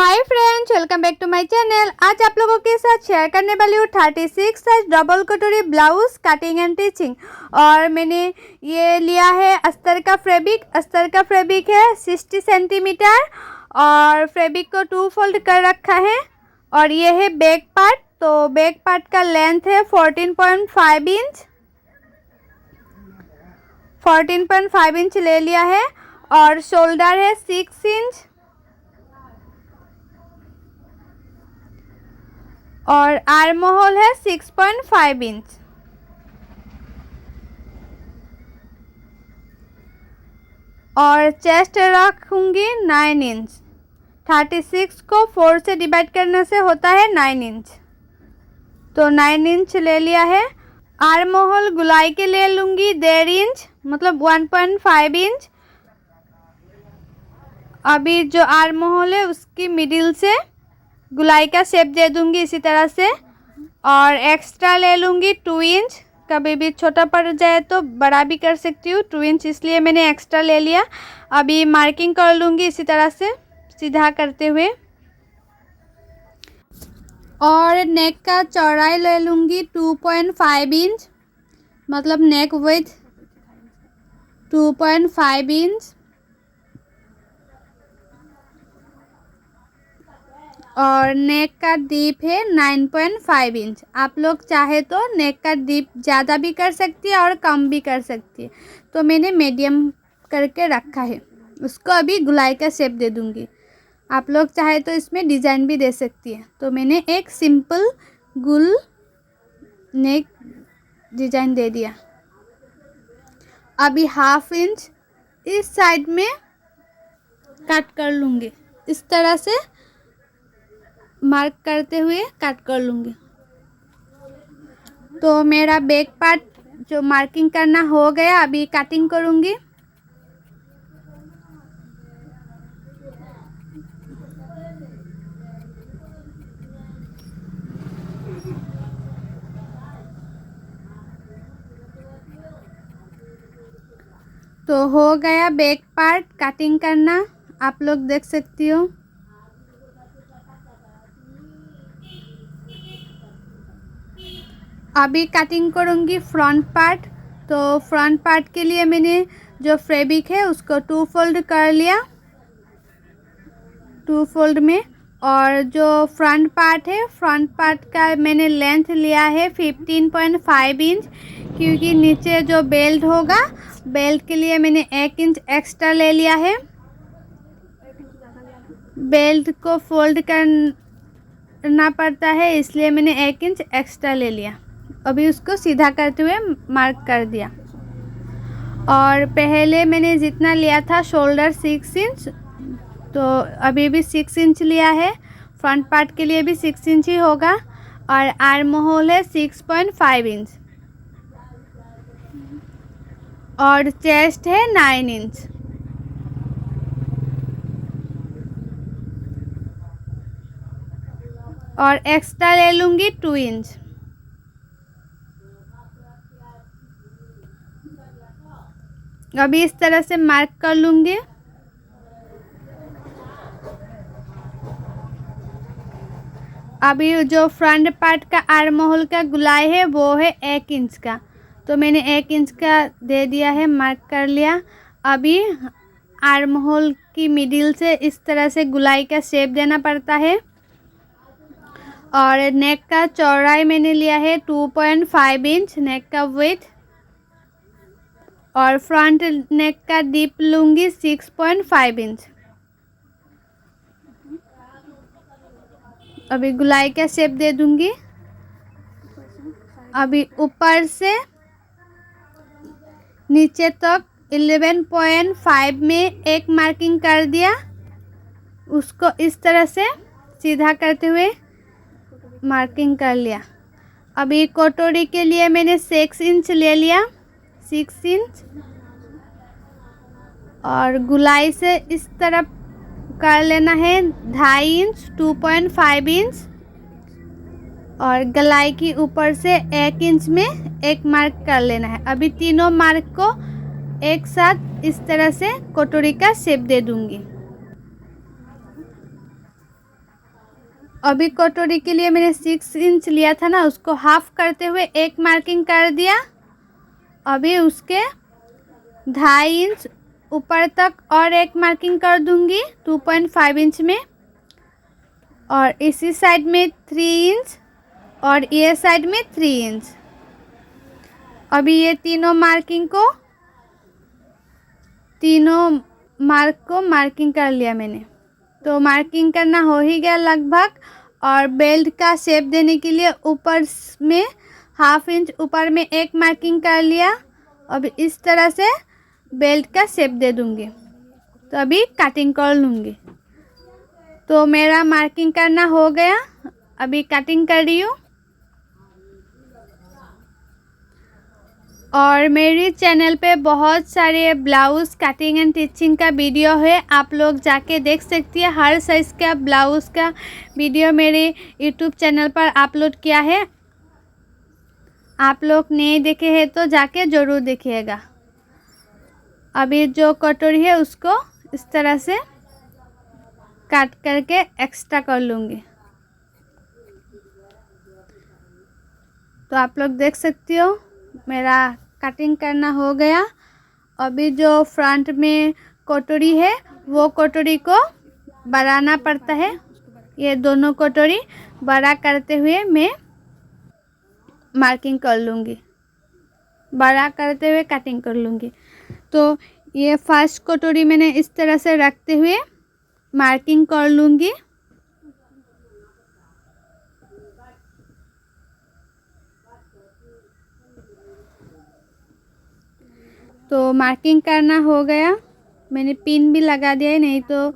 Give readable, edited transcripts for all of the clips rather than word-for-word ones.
Hi friends, welcome back to my channel. आज आप लोगों के साथ शेयर करने वाली हूँ 36 साइज डबल कटोरी ब्लाउज कटिंग एंड टीचिंग। और मैंने ये लिया है अस्तर का फैब्रिक। अस्तर का फैब्रिक है 60 सेंटीमीटर और फैब्रिक को 2 फोल्ड कर रखा है। और ये है बैक पार्ट। तो बैक पार्ट का लेंथ है 14.5 इंच। 14.5 इंच ले लिया है। और शोल्डर है 6 इंच और आर्म होल है 6.5 इंच। और चेस्ट रखूंगी 9 इंच। 36 को 4 से डिवाइड करने से होता है 9 इंच। तो 9 इंच ले लिया है। आर्म होल गुलाई के ले लूंगी 1.5 इंच, मतलब 1.5 इंच। अभी जो आर्म होल है उसकी मिडिल से गुलाई का शेप दे दूंगी इसी तरह से। और एक्स्ट्रा ले लूँगी 2 इंच। कभी भी छोटा पड़ जाए तो बड़ा भी कर सकती हूँ, 2 इंच इसलिए मैंने एक्स्ट्रा ले लिया। अभी मार्किंग कर लूँगी इसी तरह से सीधा करते हुए। और नेक का चौड़ाई ले लूँगी 2.5 इंच, मतलब नेक विड्थ 2.5 इंच। और नेक का डीप है 9.5 इंच। आप लोग चाहे तो नेक का डीप ज़्यादा भी कर सकती है और कम भी कर सकती है। तो मैंने मीडियम करके रखा है। उसको अभी गुलाई का शेप दे दूंगी। आप लोग चाहे तो इसमें डिज़ाइन भी दे सकती है। तो मैंने एक सिंपल गुल नेक डिज़ाइन दे दिया। अभी 1/2 इंच इस साइड में कट कर लूँगी। इस तरह से मार्क करते हुए कट कर लूँगी। तो मेरा बैक पार्ट जो मार्किंग करना हो गया, अभी कटिंग करूँगी। तो हो गया बैक पार्ट कटिंग करना, आप लोग देख सकती हो। अभी कटिंग करूँगी फ्रंट पार्ट। तो फ्रंट पार्ट के लिए मैंने जो फैब्रिक है उसको 2 फोल्ड कर लिया, 2 फोल्ड में। और जो फ्रंट पार्ट है, फ्रंट पार्ट का मैंने लेंथ लिया है 15.5 इंच, क्योंकि नीचे जो बेल्ट होगा, बेल्ट के लिए मैंने 1 इंच एक्स्ट्रा ले लिया है। बेल्ट को फोल्ड करना पड़ता है, इसलिए मैंने 1 इंच एक्स्ट्रा ले लिया। अभी उसको सीधा करते हुए मार्क कर दिया। और पहले मैंने जितना लिया था शोल्डर 6 इंच, तो अभी भी 6 इंच लिया है। फ्रंट पार्ट के लिए भी 6 इंच ही होगा। और आर्म होल है 6.5 इंच। और चेस्ट है 9 इंच। और एक्स्ट्रा ले लूँगी 2 इंच। अभी इस तरह से मार्क कर लूँगी। अभी जो फ्रंट पार्ट का आर्म होल का गुलाई है वो है 1 इंच का। तो मैंने 1 इंच का दे दिया है, मार्क कर लिया। अभी आर्म होल की मिडिल से इस तरह से गुलाई का शेप देना पड़ता है। और नेक का चौड़ाई मैंने लिया है 2.5 इंच नेक का विड्थ। और फ्रंट नेक का डीप लूँगी 6.5 इंच। अभी गुलाई का शेप दे दूँगी। अभी ऊपर से नीचे तक 11.5 में एक मार्किंग कर दिया। उसको इस तरह से सीधा करते हुए मार्किंग कर लिया। अभी कटोरी के लिए मैंने 6 इंच ले लिया, 6 इंच। और गुलाई से इस तरफ कर लेना है 2.5 इंच, 2.5 इंच। और गलाई की ऊपर से 1 इंच में एक मार्क कर लेना है। अभी तीनों मार्क को एक साथ इस तरह से कटोरी का शेप दे दूंगी। अभी कटोरी के लिए मैंने 6 इंच लिया था ना, उसको हाफ करते हुए एक मार्किंग कर दिया। अभी उसके 2.5 इंच ऊपर तक और एक मार्किंग कर दूंगी 2.5 इंच में, और इसी साइड में 3 इंच और ये साइड में 3 इंच। अभी ये तीनों मार्क को मार्किंग कर लिया मैंने। तो मार्किंग करना हो ही गया लगभग। और बेल्ट का शेप देने के लिए ऊपर में 1/2 इंच ऊपर में एक मार्किंग कर लिया। अब इस तरह से बेल्ट का शेप दे दूंगी। तो अभी कटिंग कर लूँगी। तो मेरा मार्किंग करना हो गया, अभी कटिंग कर रही हूँ। और मेरी चैनल पे बहुत सारे ब्लाउज़ कटिंग एंड टिचिंग का वीडियो है, आप लोग जाके देख सकती है। हर साइज़ का ब्लाउज़ का वीडियो मेरे यूट्यूब चैनल पर अपलोड किया है। आप लोग नहीं देखे हैं तो जाके ज़रूर देखिएगा। अभी जो कटोरी है उसको इस तरह से काट करके एक्स्ट्रा कर लूँगी। तो आप लोग देख सकती हो मेरा कटिंग करना हो गया। अभी जो फ्रंट में कटोरी है वो कटोरी को बढ़ाना पड़ता है। ये दोनों कटोरी बड़ा करते हुए मैं मार्किंग कर लूँगी, बड़ा करते हुए कटिंग कर लूँगी। तो ये फर्स्ट कटोरी मैंने इस तरह से रखते हुए मार्किंग कर लूँगी। तो मार्किंग करना हो गया, मैंने पिन भी लगा दिया है, नहीं तो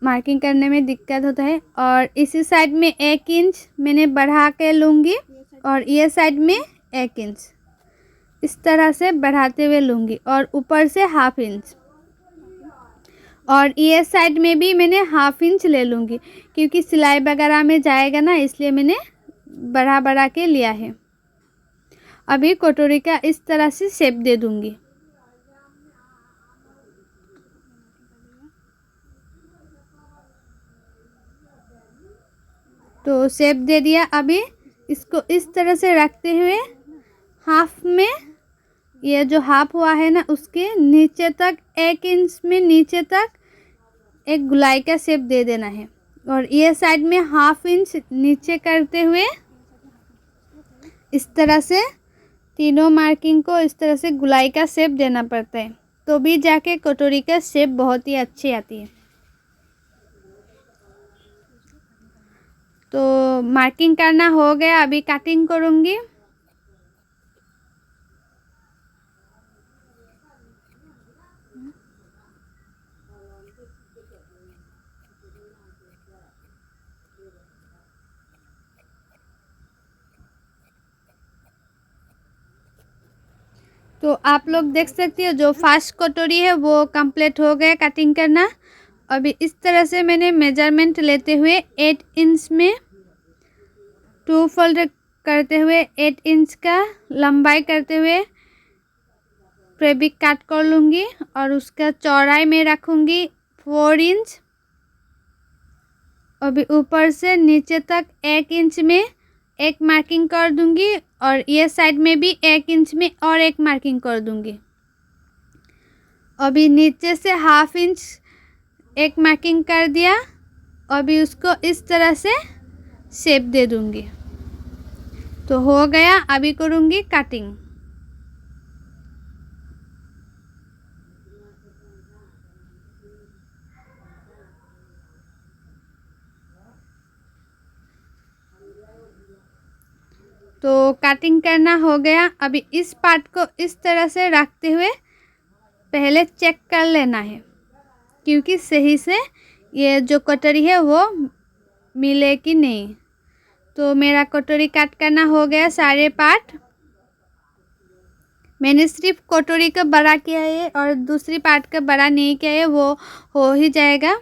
मार्किंग करने में दिक्कत होता है। और इसी साइड में 1 इंच मैंने बढ़ा के लूँगी और ये साइड में 1 इंच इस तरह से बढ़ाते हुए लूँगी, और ऊपर से 1/2 इंच, और ये साइड में भी मैंने 1/2 इंच ले लूँगी क्योंकि सिलाई वगैरह में जाएगा ना, इसलिए मैंने बढ़ा के लिया है। अभी कटोरी का इस तरह से शेप दे दूँगी। तो शेप दे दिया। अभी इसको इस तरह से रखते हुए हाफ में, ये जो हाफ हुआ है ना उसके नीचे तक 1 इंच में नीचे तक एक गुलाई का शेप दे देना है। और ये साइड में 1/2 इंच नीचे करते हुए इस तरह से तीनों मार्किंग को इस तरह से गुलाई का शेप देना पड़ता है, तो भी जाके कटोरी का शेप बहुत ही अच्छी आती है। तो मार्किंग करना हो गया, अभी कटिंग करूँगी। तो आप लोग देख सकते हो जो फर्स्ट कटोरी है वो कंप्लीट हो गया कटिंग करना। अभी इस तरह से मैंने मेजरमेंट लेते हुए 8 इंच में 2 फोल्ड करते हुए 8 इंच का लंबाई करते हुए फैब्रिक काट कर लूँगी, और उसका चौड़ाई में रखूँगी 4 इंच। अभी ऊपर से नीचे तक 1 इंच में एक मार्किंग कर दूँगी, और ये साइड में भी 1 इंच में और एक मार्किंग कर दूँगी। अभी नीचे से 1/2 इंच एक मार्किंग कर दिया। अभी उसको इस तरह से शेप दे दूँगी। तो हो गया, अभी करूँगी कटिंग। तो कटिंग करना हो गया। अभी इस पार्ट को इस तरह से रखते हुए पहले चेक कर लेना है क्योंकि सही से ये जो कटोरी है वो मिले कि नहीं। तो मेरा कटोरी कट करना हो गया सारे पार्ट। मैंने सिर्फ कटोरी का बड़ा किया है और दूसरी पार्ट का बड़ा नहीं किया है, वो हो ही जाएगा।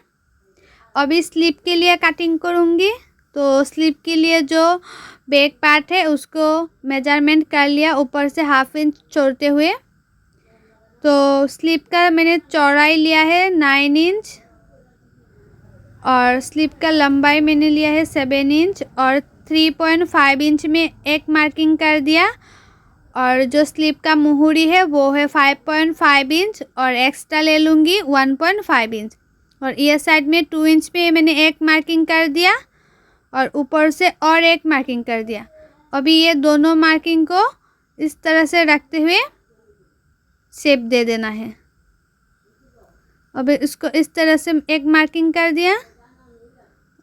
अभी स्लीव के लिए कटिंग करूँगी। तो स्लीव के लिए जो बैक पार्ट है उसको मेजरमेंट कर लिया ऊपर से 1/2 इंच छोड़ते हुए। तो स्लीव का मैंने चौड़ाई लिया है 9 इंच, और स्लीव का लंबाई मैंने लिया है 7 इंच और 3.5 इंच में एक मार्किंग कर दिया। और जो स्लीव का मुहूरी है वो है 5.5 इंच और एक्स्ट्रा ले लूँगी 1.5 इंच। और ये साइड में 2 इंच पे मैंने एक मार्किंग कर दिया और ऊपर से और एक मार्किंग कर दिया। अभी ये दोनों मार्किंग को इस तरह से रखते हुए शेप दे देना है। अभी इसको इस तरह से एक मार्किंग कर दिया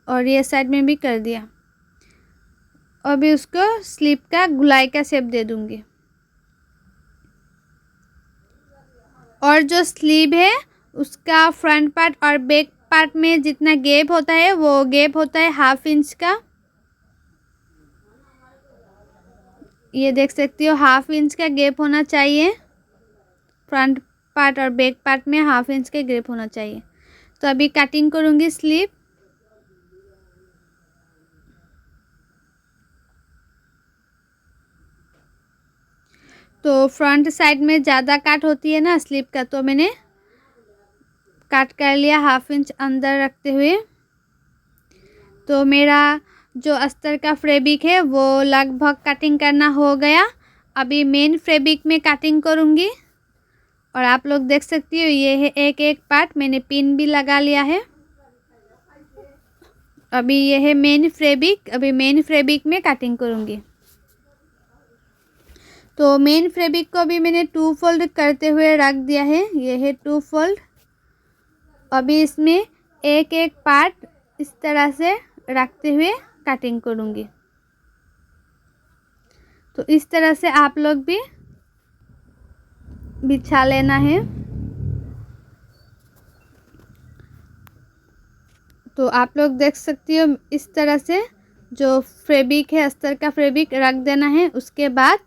और ये साइड में भी कर दिया। अभी उसको स्लीव का गुलाई का शेप दे दूंगी। और जो स्लीव है उसका फ्रंट पार्ट और बैक पार्ट में जितना गैप होता है वो गैप होता है 1/2 इंच का। ये देख सकती हो 1/2 इंच का गैप होना चाहिए। फ्रंट पार्ट और बैक पार्ट में 1/2 इंच के गैप होना चाहिए। तो अभी कटिंग करूँगी स्लीव। तो फ्रंट साइड में ज़्यादा काट होती है ना स्लीव का, तो मैंने काट कर लिया 1/2 इंच अंदर रखते हुए। तो मेरा जो अस्तर का फैब्रिक है वो लगभग कटिंग करना हो गया। अभी मेन फैब्रिक में कटिंग करूँगी। और आप लोग देख सकती हो ये है एक एक पार्ट, मैंने पिन भी लगा लिया है। अभी ये है मेन फैब्रिक। अभी मेन फैब्रिक में कटिंग करूँगी। तो मेन फैब्रिक को भी मैंने 2 फोल्ड करते हुए रख दिया है। ये है 2 फोल्ड। अभी इसमें एक एक पार्ट इस तरह से रखते हुए कटिंग करूँगी। तो इस तरह से आप लोग भी बिछा लेना है। तो आप लोग देख सकती हो इस तरह से जो फैब्रिक है अस्तर का फैब्रिक रख देना है। उसके बाद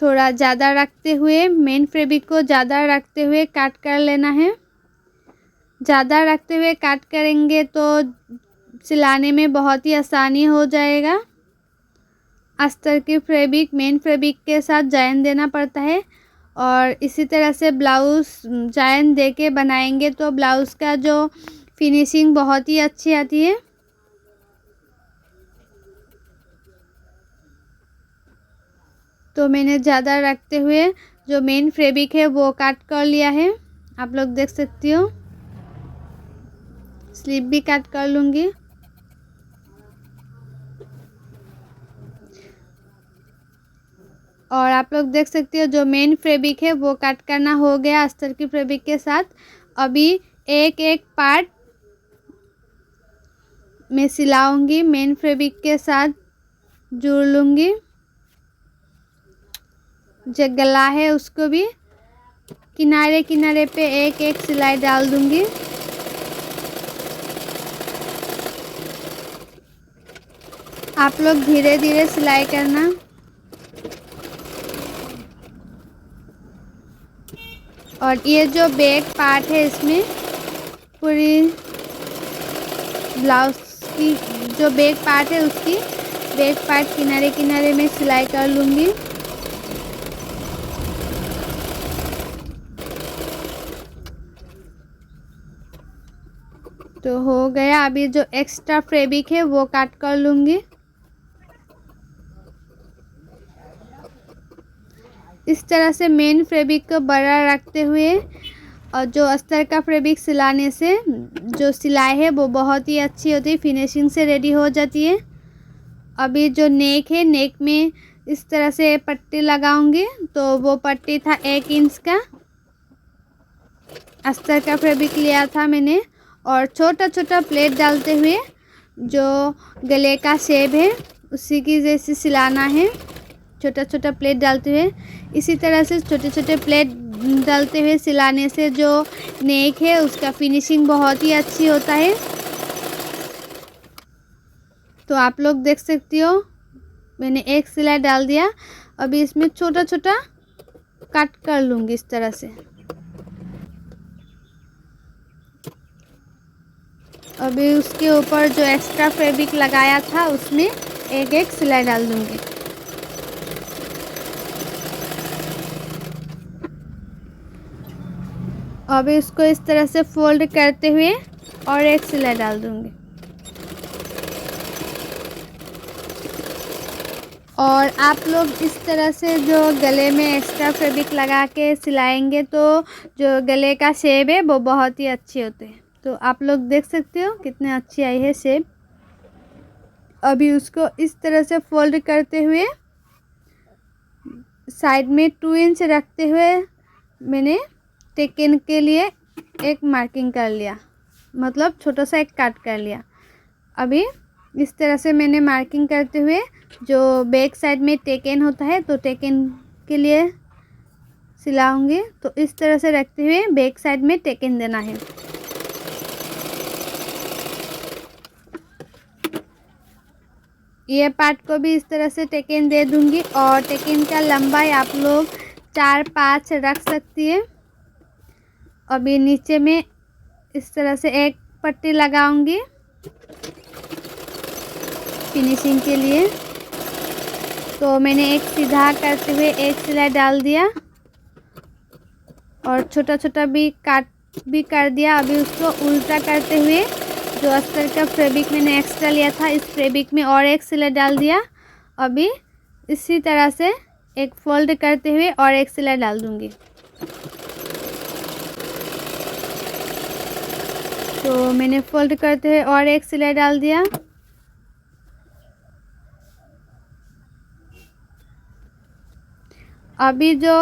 थोड़ा ज़्यादा रखते हुए मेन फैब्रिक को ज़्यादा रखते हुए काट कर लेना है। ज़्यादा रखते हुए काट करेंगे तो सिलाने में बहुत ही आसानी हो जाएगा। अस्तर की फैब्रिक मेन फैब्रिक के साथ जॉइन देना पड़ता है। और इसी तरह से ब्लाउज़ जॉइन दे के बनाएंगे तो ब्लाउज़ का जो फिनिशिंग बहुत ही अच्छी आती है। तो मैंने ज़्यादा रखते हुए जो मेन फैब्रिक है वो काट कर लिया है। आप लोग देख सकती हो। स्लीव भी काट कर लूँगी। और आप लोग देख सकते हो जो मेन फैब्रिक है वो कट करना हो गया अस्तर की फैब्रिक के साथ। अभी एक एक पार्ट मैं सिलाऊंगी, मेन फैब्रिक के साथ जोड़ लूँगी। जो गला है उसको भी किनारे किनारे पे एक एक सिलाई डाल दूँगी। आप लोग धीरे धीरे सिलाई करना। और ये जो बैक पार्ट है इसमें पूरी ब्लाउज की जो बैक पार्ट है उसकी बैक पार्ट किनारे किनारे में सिलाई कर लूँगी। तो हो गया। अभी जो एक्स्ट्रा फैब्रिक है वो काट कर लूँगी। इस तरह से मेन फैब्रिक को बड़ा रखते हुए और जो अस्तर का फैब्रिक सिलाने से जो सिलाई है वो बहुत ही अच्छी होती है, फिनिशिंग से रेडी हो जाती है। अभी जो नेक है, नेक में इस तरह से पट्टी लगाऊंगी। तो वो पट्टी था 1 इंच का, अस्तर का फैब्रिक लिया था मैंने। और छोटा छोटा प्लेट डालते हुए जो गले का शेप है उसी की जैसे सिलाना है। छोटा छोटा प्लेट डालते हुए इसी तरह से छोटे छोटे प्लेट डालते हुए सिलाने से जो नेक है उसका फिनिशिंग बहुत ही अच्छी होता है। तो आप लोग देख सकती हो मैंने एक सिलाई डाल दिया। अभी इसमें छोटा छोटा कट कर लूँगी इस तरह से। अभी उसके ऊपर जो एक्स्ट्रा फैब्रिक लगाया था उसमें एक एक सिलाई डाल दूँगी। अब इसको इस तरह से फोल्ड करते हुए और एक सिलाई डाल दूँगी। और आप लोग इस तरह से जो गले में एक्स्ट्रा फैब्रिक लगा के सिलाएंगे तो जो गले का शेप है वो बहुत ही अच्छे होते हैं। तो आप लोग देख सकते हो कितने अच्छी आई है शेप। अभी उसको इस तरह से फोल्ड करते हुए साइड में 2 इंच रखते हुए मैंने टेकन के लिए एक मार्किंग कर लिया, मतलब छोटा सा एक काट कर लिया। अभी इस तरह से मैंने मार्किंग करते हुए जो बैक साइड में टेकन होता है तो टेकन के लिए सिलाऊंगी। तो इस तरह से रखते हुए बैक साइड में टेकन देना है। ये पार्ट को भी इस तरह से टेकन दे दूंगी और टेकन का लंबाई आप लोग 4-5 रख सकती है। अभी नीचे में इस तरह से एक पट्टी लगाऊंगी फिनिशिंग के लिए। तो मैंने एक सीधा करते हुए एक सिलाई डाल दिया और छोटा छोटा भी काट भी कर दिया। अभी उसको उल्टा करते हुए जो अस्तर का फैब्रिक मैंने एक्स्ट्रा लिया था इस फैब्रिक में और एक सिलाई डाल दिया। अभी इसी तरह से एक फोल्ड करते हुए और एक सिलाई डाल दूंगी। तो मैंने फोल्ड करते हुए और एक सिलाई डाल दिया। अभी जो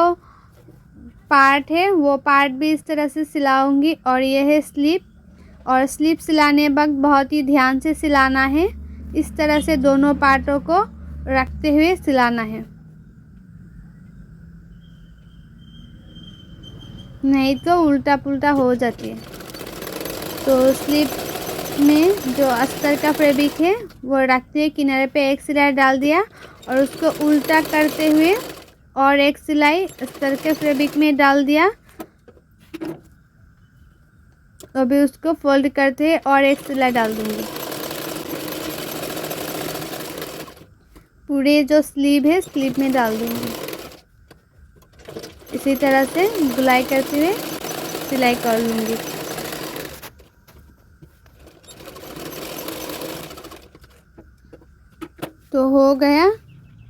पार्ट है वो पार्ट भी इस तरह से सिलाऊंगी। और ये है स्लीप, और स्लीप सिलाने वक्त बहुत ही ध्यान से सिलाना है। इस तरह से दोनों पार्टों को रखते हुए सिलाना है, नहीं तो उल्टा पुल्टा हो जाती है। तो स्लीप में जो अस्तर का फैब्रिक है वो रखते हुए किनारे पे एक सिलाई डाल दिया और उसको उल्टा करते हुए और एक सिलाई अस्तर के फैब्रिक में डाल दिया। अभी उसको फोल्ड करते हुए और एक सिलाई डाल दूंगी। पूरे जो स्लीव है स्लीव में डाल दूंगी। इसी तरह से गुलाई करते हुए सिलाई कर लूँगी। तो हो गया।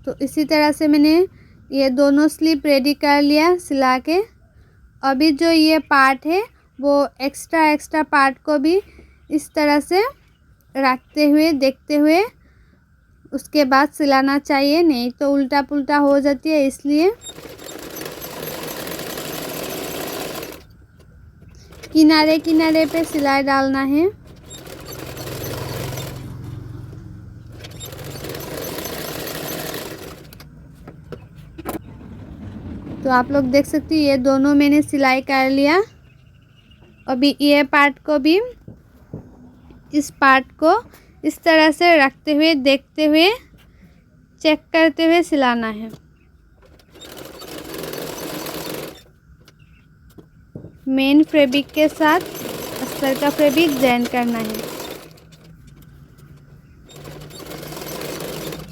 तो इसी तरह से मैंने ये दोनों स्लीव रेडी कर लिया सिला के। अभी जो ये पार्ट है वो एक्स्ट्रा पार्ट को भी इस तरह से रखते हुए देखते हुए उसके बाद सिलाना चाहिए, नहीं तो उल्टा पुल्टा हो जाती है। इसलिए किनारे किनारे पे सिलाई डालना है। तो आप लोग देख सकते हैं ये दोनों मैंने सिलाई कर लिया। अभी ये पार्ट को भी इस पार्ट को इस तरह से रखते हुए देखते हुए चेक करते हुए सिलाना है। मेन फैब्रिक के साथ अस्तर का फैब्रिक जॉइन करना है।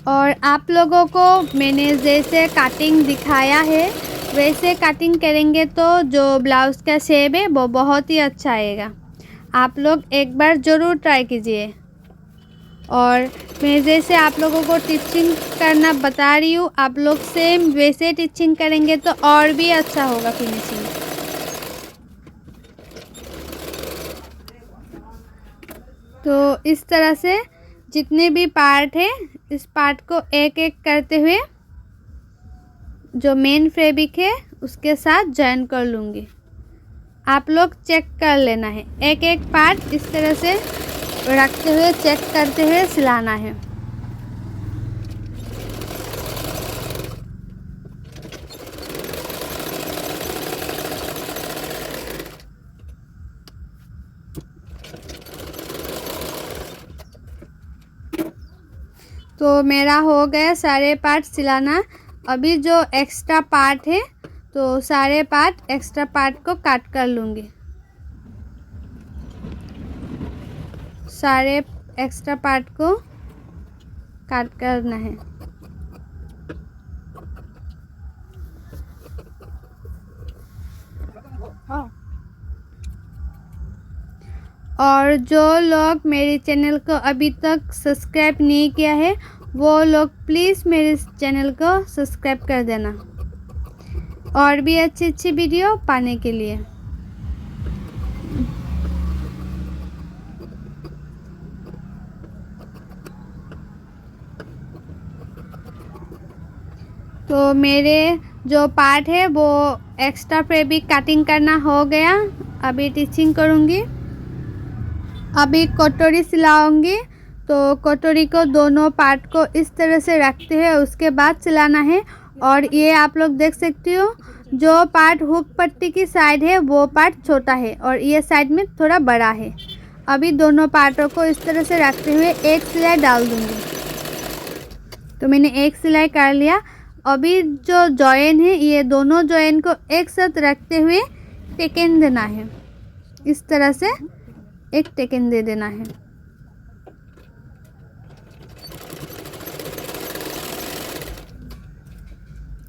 और आप लोगों को मैंने जैसे कटिंग दिखाया है वैसे कटिंग करेंगे तो जो ब्लाउज़ का शेप है वो बहुत ही अच्छा आएगा। आप लोग एक बार ज़रूर ट्राई कीजिए। और मैं जैसे आप लोगों को टीचिंग करना बता रही हूँ, आप लोग सेम वैसे टीचिंग करेंगे तो और भी अच्छा होगा फिनिशिंग। तो इस तरह से जितने भी पार्ट है इस पार्ट को एक एक करते हुए जो मेन फैब्रिक है उसके साथ जॉइन कर लूँगी। आप लोग चेक कर लेना है, एक एक पार्ट इस तरह से रखते हुए चेक करते हुए सिलाना है। तो मेरा हो गया सारे पार्ट सिलाना। अभी जो एक्स्ट्रा पार्ट है तो सारे पार्ट एक्स्ट्रा पार्ट को काट कर लूँगी। सारे एक्स्ट्रा पार्ट को काट करना है। और जो लोग मेरे चैनल को अभी तक सब्सक्राइब नहीं किया है वो लोग प्लीज़ मेरे चैनल को सब्सक्राइब कर देना और भी अच्छी अच्छी वीडियो पाने के लिए। तो मेरे जो पार्ट है वो एक्स्ट्रा फैब्रिक कटिंग करना हो गया। अभी टिचिंग करूँगी। अभी कटोरी सिलाऊंगी। तो कटोरी को दोनों पार्ट को इस तरह से रखते हुए उसके बाद सिलाना है। और ये आप लोग देख सकते हो जो पार्ट हुक पट्टी की साइड है वो पार्ट छोटा है और ये साइड में थोड़ा बड़ा है। अभी दोनों पार्टों को इस तरह से रखते हुए एक सिलाई डाल दूँगी। तो मैंने एक सिलाई कर लिया। अभी जो जॉइन है ये दोनों जॉइन को एक साथ रखते हुए टेकन देना है। इस तरह से एक टेकन दे देना है।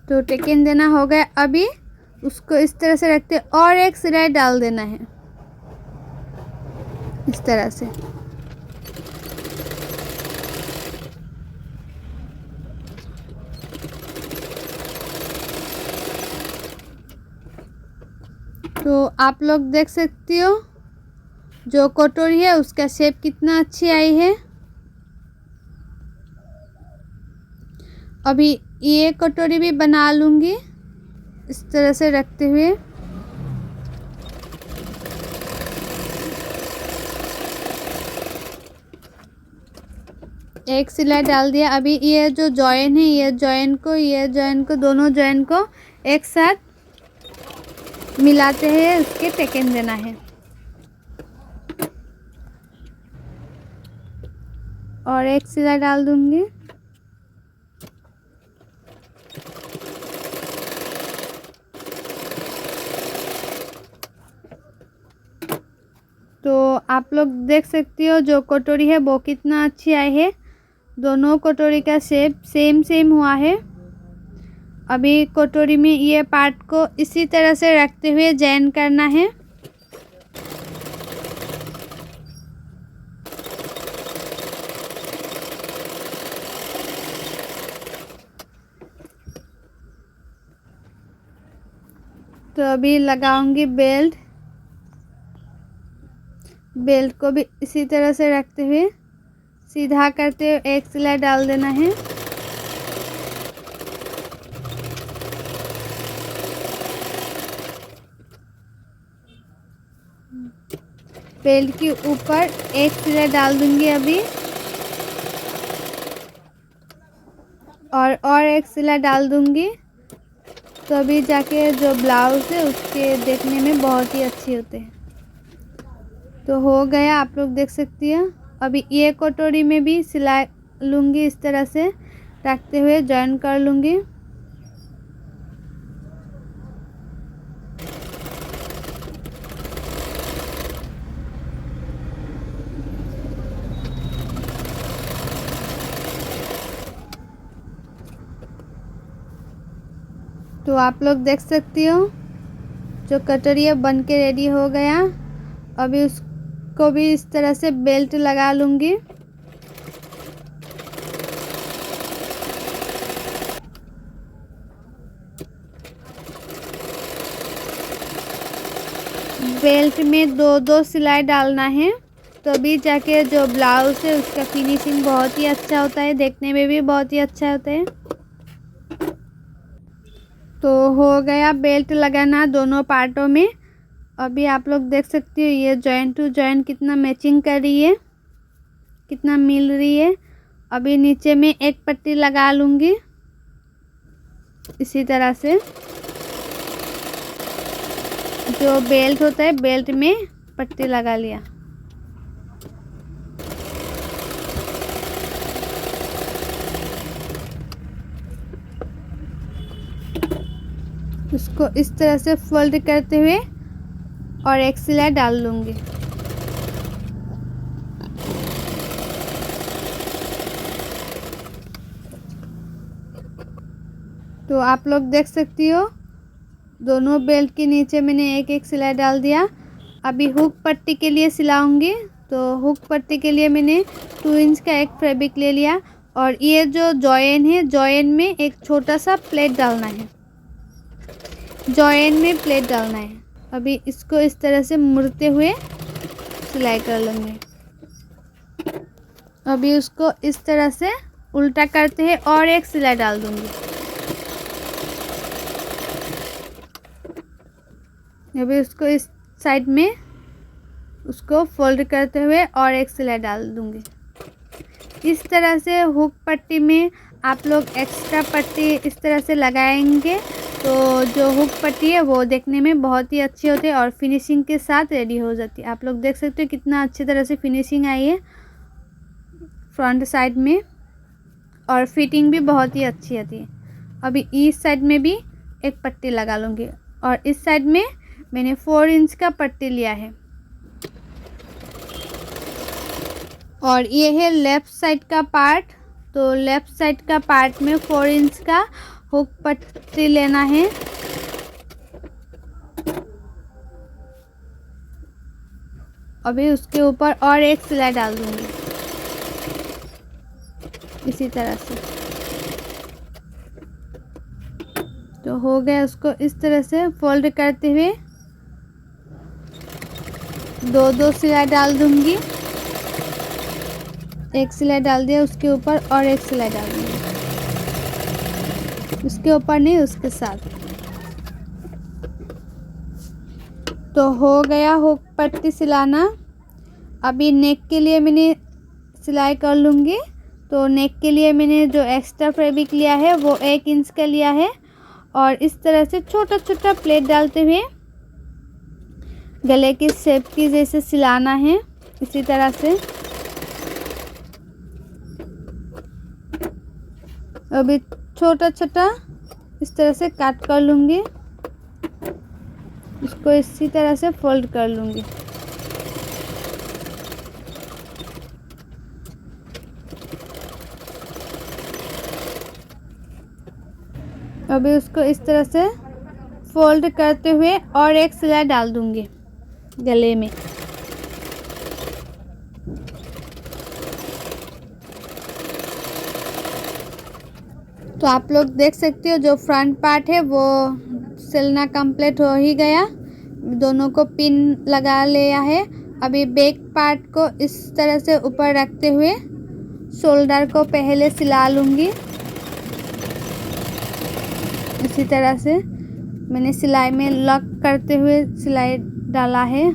तो टेकन देना हो गया। अभी उसको इस तरह से रखते और एक सिलाई डाल देना है इस तरह से। तो आप लोग देख सकती हो जो कटोरी है उसका शेप कितना अच्छी आई है। अभी ये कटोरी भी बना लूँगी इस तरह से रखते हुए। एक सिलाई डाल दिया। अभी ये जो जॉइन है ये जॉइन को दोनों जॉइन को एक साथ मिलाते हैं उसके टेकन देना है। और एक सिलाई डाल दूंगी। तो आप लोग देख सकती हो जो कटोरी है वो कितना अच्छी आई है। दोनों कटोरी का शेप सेम हुआ है। अभी कटोरी में ये पार्ट को इसी तरह से रखते हुए जॉइन करना है। तो अभी लगाऊंगी बेल्ट। बेल्ट को भी इसी तरह से रखते हुए सीधा करते हुए एक सिलाई डाल देना है। बेल्ट के ऊपर एक सिलाई डाल दूंगी अभी और एक सिलाई डाल दूंगी। तो अभी जाके जो ब्लाउज है उसके देखने में बहुत ही अच्छे होते हैं। तो हो गया, आप लोग देख सकती हैं। अभी ये कटोरी में भी सिलाई लूँगी इस तरह से रखते हुए जॉइन कर लूँगी। तो आप लोग देख सकती हो जो कटोरी है बन के रेडी हो गया। अभी उसको भी इस तरह से बेल्ट लगा लूँगी। बेल्ट में दो सिलाई डालना है तभी जाके जो ब्लाउज है उसका फिनिशिंग बहुत ही अच्छा होता है, देखने में भी बहुत ही अच्छा होता है। तो हो गया बेल्ट लगाना दोनों पार्टों में। अभी आप लोग देख सकते हो ये जॉइंट टू जॉइंट कितना मैचिंग कर रही है, कितना मिल रही है। अभी नीचे में एक पट्टी लगा लूँगी इसी तरह से। जो बेल्ट होता है बेल्ट में पट्टी लगा लिया। उसको इस तरह से फोल्ड करते हुए और एक सिलाई डाल लूँगी। तो आप लोग देख सकती हो दोनों बेल्ट के नीचे मैंने एक एक सिलाई डाल दिया। अभी हुक पट्टी के लिए सिलाऊंगी। तो हुक पट्टी के लिए मैंने 2 इंच का एक फैब्रिक ले लिया और ये जो जॉइन है, जॉइन में एक छोटा सा प्लेट डालना है, जॉइन में प्लेट डालना है। अभी इसको इस तरह से मुड़ते हुए सिलाई कर लूँगी। अभी उसको इस तरह से उल्टा करते हैं और एक सिलाई डाल दूँगी। अभी उसको इस साइड में उसको फोल्ड करते हुए और एक सिलाई डाल दूँगी। इस तरह से हुक पट्टी में आप लोग एक्स्ट्रा पट्टी इस तरह से लगाएंगे तो जो हुक पट्टी है वो देखने में बहुत ही अच्छी होती है और फिनिशिंग के साथ रेडी हो जाती है। आप लोग देख सकते हो कितना अच्छी तरह से फिनिशिंग आई है फ्रंट साइड में और फिटिंग भी बहुत ही अच्छी आती है। अभी इस साइड में भी एक पट्टी लगा लूँगी और इस साइड में मैंने 4 इंच का पट्टी लिया है और ये है लेफ़्ट साइड का पार्ट। तो लेफ़्ट साइड का पार्ट में 4 इंच का हुक पट्टी लेना है। अभी उसके ऊपर और एक सिलाई डाल दूँगी इसी तरह से। तो हो गया, उसको इस तरह से फोल्ड करते हुए 2 सिलाई डाल दूँगी। एक सिलाई डाल दिया, उसके ऊपर और एक सिलाई डाल दूँगी, उसके ऊपर नहीं उसके साथ। तो हो गया हुक पट्टी सिलाना। अभी नेक के लिए मैंने सिलाई कर लूँगी। तो नेक के लिए मैंने जो एक्स्ट्रा फैब्रिक लिया है वो 1 इंच का लिया है और इस तरह से छोटा छोटा प्लेट डालते हुए गले की शेप की जैसे सिलाना है। इसी तरह से अभी छोटा छोटा इस तरह से काट कर लूँगी, इसको इसी तरह से फोल्ड कर लूँगी। अभी उसको इस तरह से फोल्ड करते हुए और एक सिलाई डाल दूँगी गले में। तो आप लोग देख सकते हो जो फ्रंट पार्ट है वो सिलना कंप्लीट हो ही गया, दोनों को पिन लगा लिया है। अभी बैक पार्ट को इस तरह से ऊपर रखते हुए शोल्डर को पहले सिला लूँगी। इसी तरह से मैंने सिलाई में लॉक करते हुए सिलाई डाला है।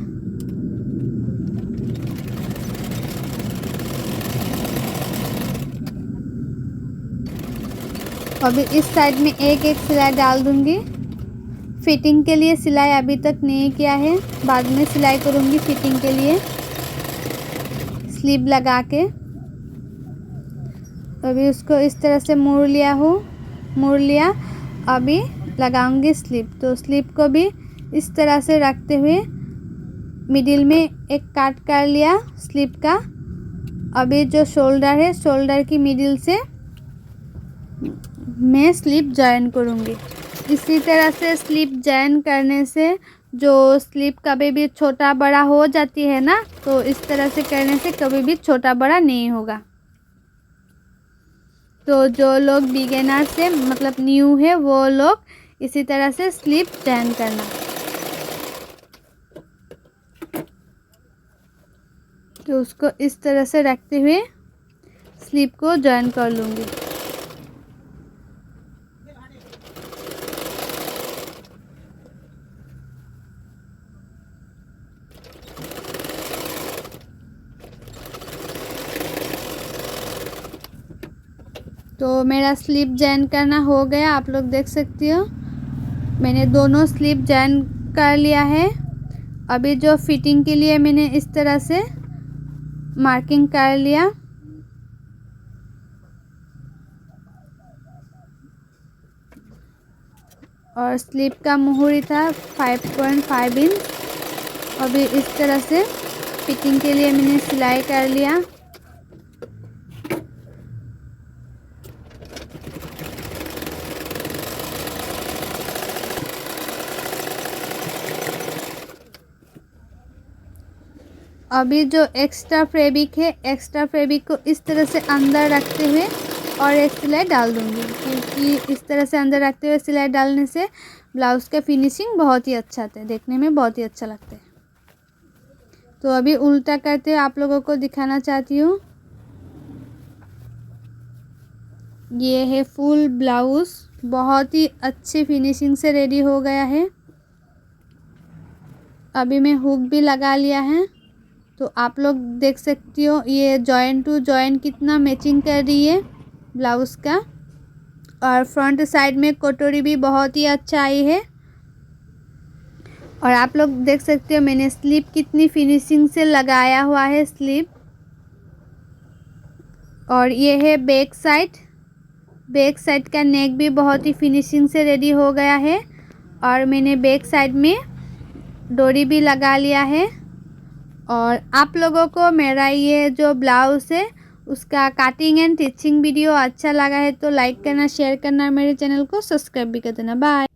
अभी इस साइड में एक एक सिलाई डाल दूँगी। फिटिंग के लिए सिलाई अभी तक नहीं किया है, बाद में सिलाई करूँगी फिटिंग के लिए स्लीव लगा के। अभी उसको इस तरह से मोड़ लिया। अभी लगाऊंगी स्लीव। तो स्लीव को भी इस तरह से रखते हुए मिडिल में एक काट कर लिया स्लीव का। अभी जो शोल्डर है, शोल्डर की मिडिल से मैं स्लीव जॉइन करूँगी। इसी तरह से स्लीव जॉइन करने से जो स्लीव कभी भी छोटा बड़ा हो जाती है ना, तो इस तरह से करने से कभी भी छोटा बड़ा नहीं होगा। तो जो लोग बिगिनर से मतलब न्यू है वो लोग इसी तरह से स्लीव जॉइन करना। तो उसको इस तरह से रखते हुए स्लीव को जॉइन कर लूँगी। तो मेरा स्लीव जॉइन करना हो गया, आप लोग देख सकती हो मैंने दोनों स्लीव जॉइन कर लिया है। अभी जो फिटिंग के लिए मैंने इस तरह से मार्किंग कर लिया। और स्लीव का मुहूरी था 5.5 इंच। अभी इस तरह से फिटिंग के लिए मैंने सिलाई कर लिया। अभी जो एक्स्ट्रा फैब्रिक है, एक्स्ट्रा फैब्रिक को इस तरह से अंदर रखते हुए और एक सिलाई डाल दूँगी, क्योंकि इस तरह से अंदर रखते हुए सिलाई डालने से ब्लाउज़ का फिनिशिंग बहुत ही अच्छा आता है, देखने में बहुत ही अच्छा लगता है। तो अभी उल्टा करते हुए आप लोगों को दिखाना चाहती हूँ। ये है फुल ब्लाउज़, बहुत ही अच्छी फिनिशिंग से रेडी हो गया है। अभी मैं हुक भी लगा लिया है, तो आप लोग देख सकती हो ये जॉइंट टू जॉइंट कितना मैचिंग कर रही है ब्लाउज़ का। और फ्रंट साइड में कटोरी भी बहुत ही अच्छा आई है। और आप लोग देख सकते हो मैंने स्लीव कितनी फिनिशिंग से लगाया हुआ है स्लीव। और ये है बैक साइड, बैक साइड का नेक भी बहुत ही फिनिशिंग से रेडी हो गया है। और मैंने बैक साइड में डोरी भी लगा लिया है। और आप लोगों को मेरा ये जो ब्लाउज़ है उसका कटिंग एंड स्टिचिंग वीडियो अच्छा लगा है तो लाइक करना, शेयर करना, मेरे चैनल को सब्सक्राइब भी कर देना। बाय।